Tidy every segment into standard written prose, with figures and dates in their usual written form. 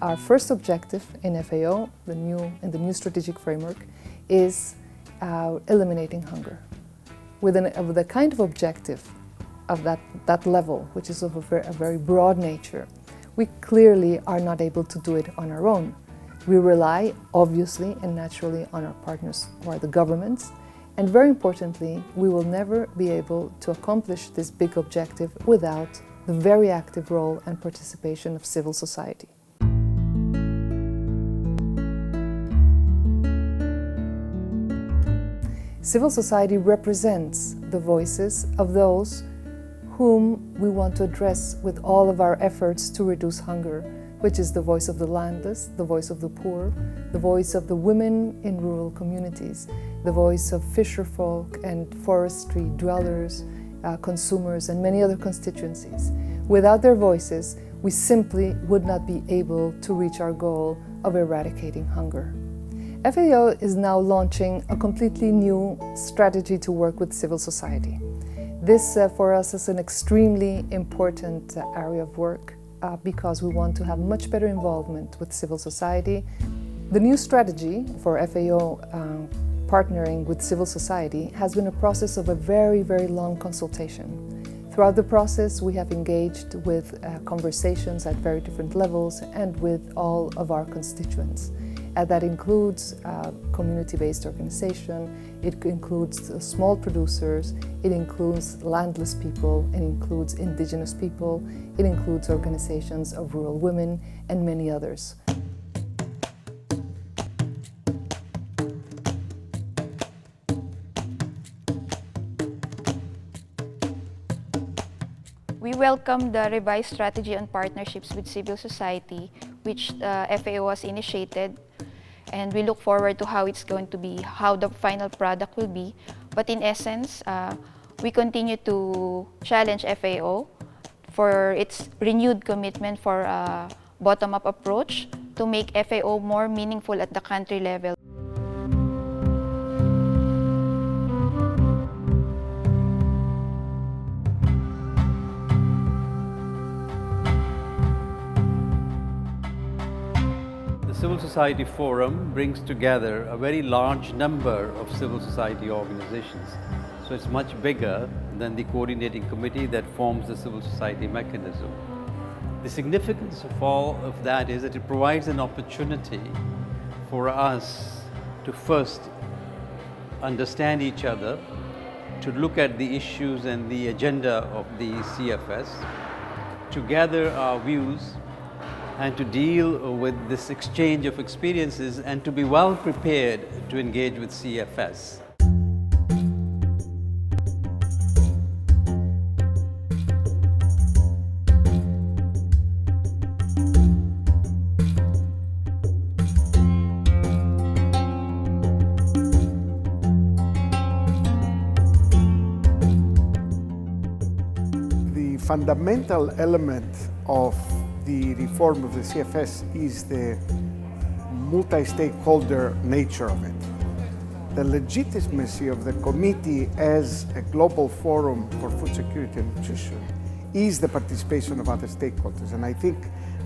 our first objective in FAO, the new strategic framework, is eliminating hunger. With a kind of objective of that level, which is of a very broad nature, we clearly are not able to do it on our own. We rely, obviously and naturally, on our partners, who are the governments, and very importantly, we will never be able to accomplish this big objective without the very active role and participation of civil society. Civil society represents the voices of those whom we want to address with all of our efforts to reduce hunger, which is the voice of the landless, the voice of the poor, the voice of the women in rural communities, the voice of fisherfolk and forestry dwellers, consumers, and many other constituencies. Without their voices, we simply would not be able to reach our goal of eradicating hunger. FAO is now launching a completely new strategy to work with civil society. This, for us, is an extremely important area of work because we want to have much better involvement with civil society. The new strategy for FAO partnering with civil society has been a process of a very, very long consultation. Throughout the process, we have engaged with conversations at very different levels and with all of our constituents. That includes community-based organization, it includes small producers, it includes landless people, it includes indigenous people, it includes organizations of rural women, and many others. We welcome the revised strategy on partnerships with civil society, which FAO has initiated, and we look forward to how it's going to be, how the final product will be. But in essence, we continue to challenge FAO for its renewed commitment for a bottom-up approach to make FAO more meaningful at the country level. The Civil Society Forum brings together a very large number of civil society organizations. So it's much bigger than the coordinating committee that forms the civil society mechanism. The significance of all of that is that it provides an opportunity for us to first understand each other, to look at the issues and the agenda of the CFS, to gather our views, and to deal with this exchange of experiences and to be well prepared to engage with CFS. The fundamental element of the reform of the CFS is the multi-stakeholder nature of it. The legitimacy of the committee as a global forum for food security and nutrition is the participation of other stakeholders, and I think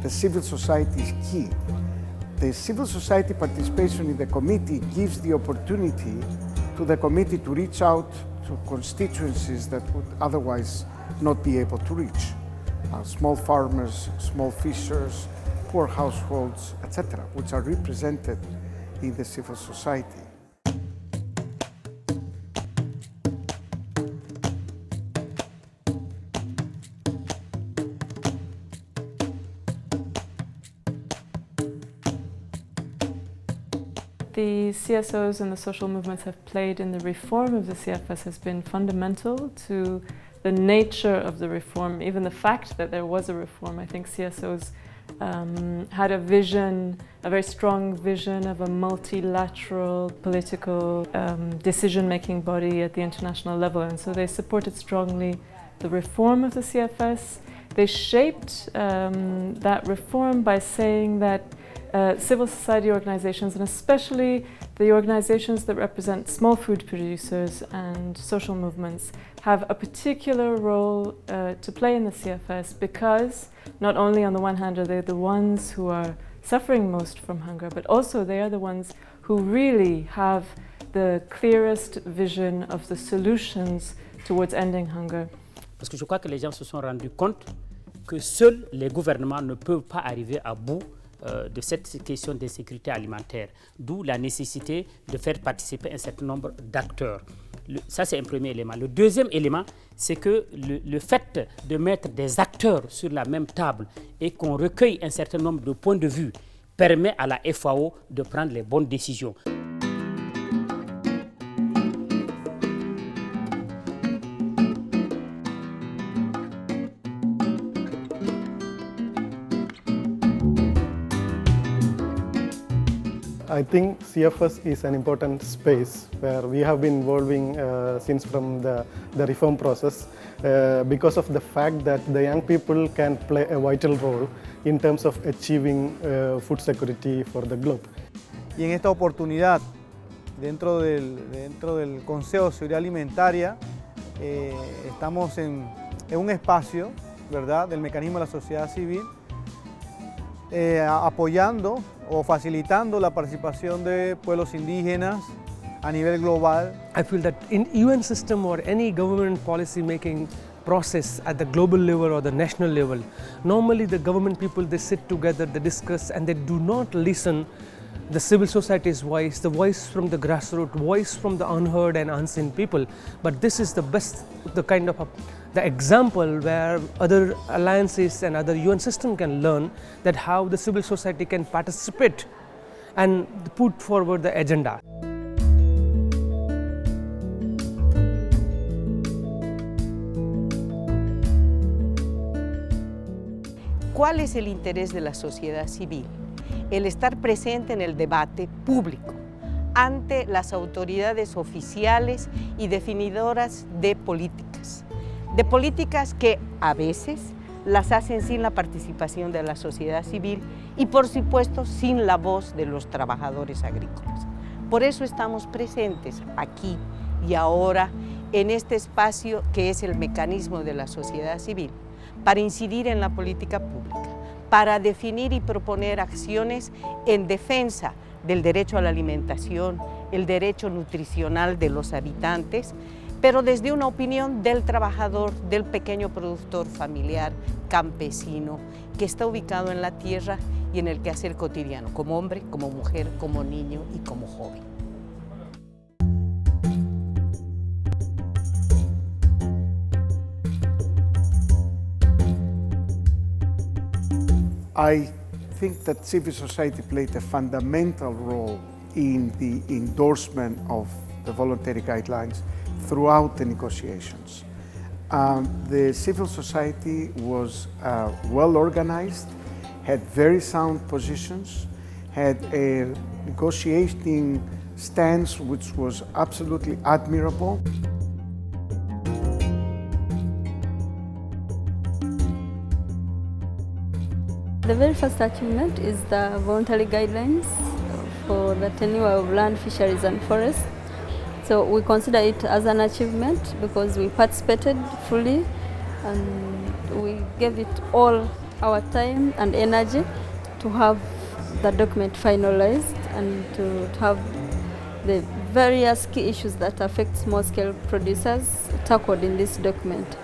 the civil society is key. The civil society participation in the committee gives the opportunity to the committee to reach out to constituencies that would otherwise not be able to reach. Small farmers, small fishers, poor households, etc., which are represented in the civil society. The CSOs and the social movements have played in the reform of the CFS has been fundamental to the nature of the reform, even the fact that there was a reform. I think CSOs had a vision, a very strong vision of a multilateral political decision-making body at the international level, and so they supported strongly the reform of the CFS. They shaped that reform by saying that civil society organizations, and especially the organizations that represent small food producers and social movements, have a particular role to play in the CFS because not only on the one hand are they the ones who are suffering most from hunger, but also they are the ones who really have the clearest vision of the solutions towards ending hunger. Parce que je crois que les gens se sont rendus compte que seuls les gouvernements ne peuvent pas arriver à bout de cette question d'insécurité alimentaire, d'où la nécessité de faire participer un certain nombre d'acteurs. Ça, c'est un premier élément. Le deuxième élément, c'est que le fait de mettre des acteurs sur la même table et qu'on recueille un certain nombre de points de vue permet à la FAO de prendre les bonnes décisions. I think CFS is an important space where we have been evolving since from the reform process because of the fact that the young people can play a vital role in terms of achieving food security for the globe. Y en esta oportunidad, dentro del Consejo de Seguridad Alimentaria, estamos en un espacio, ¿verdad?, del mecanismo de la sociedad civil, apoyando o facilitando la participación de pueblos indígenas a nivel global. I feel that in UN system or any government policy making process at the global level or the national level, normally the government people, they sit together, they discuss, and they do not listen the civil society's voice, the voice from the grassroots, voice from the unheard and unseen people. But this is the best, the kind of the example where other alliances and other UN system can learn that how the civil society can participate and put forward the agenda. ¿Cuál es el interés de la sociedad civil? El estar presente en el debate público ante las autoridades oficiales y definidoras de políticas que a veces las hacen sin la participación de la sociedad civil y, por supuesto, sin la voz de los trabajadores agrícolas. Por eso estamos presentes aquí y ahora en este espacio que es el mecanismo de la sociedad civil, para incidir en la política pública, para definir y proponer acciones en defensa del derecho a la alimentación, el derecho nutricional de los habitantes, pero desde una opinión del trabajador, del pequeño productor familiar, campesino, que está ubicado en la tierra y en el quehacer cotidiano, como hombre, como mujer, como niño y como joven. I think that civil society played a fundamental role in the endorsement of the voluntary guidelines throughout the negotiations. The civil society was well organized, had very sound positions, had a negotiating stance which was absolutely admirable. The very first achievement is the voluntary guidelines for the tenure of land, fisheries and forests. So we consider it as an achievement because we participated fully and we gave it all our time and energy to have the document finalized and to have the various key issues that affect small-scale producers tackled in this document.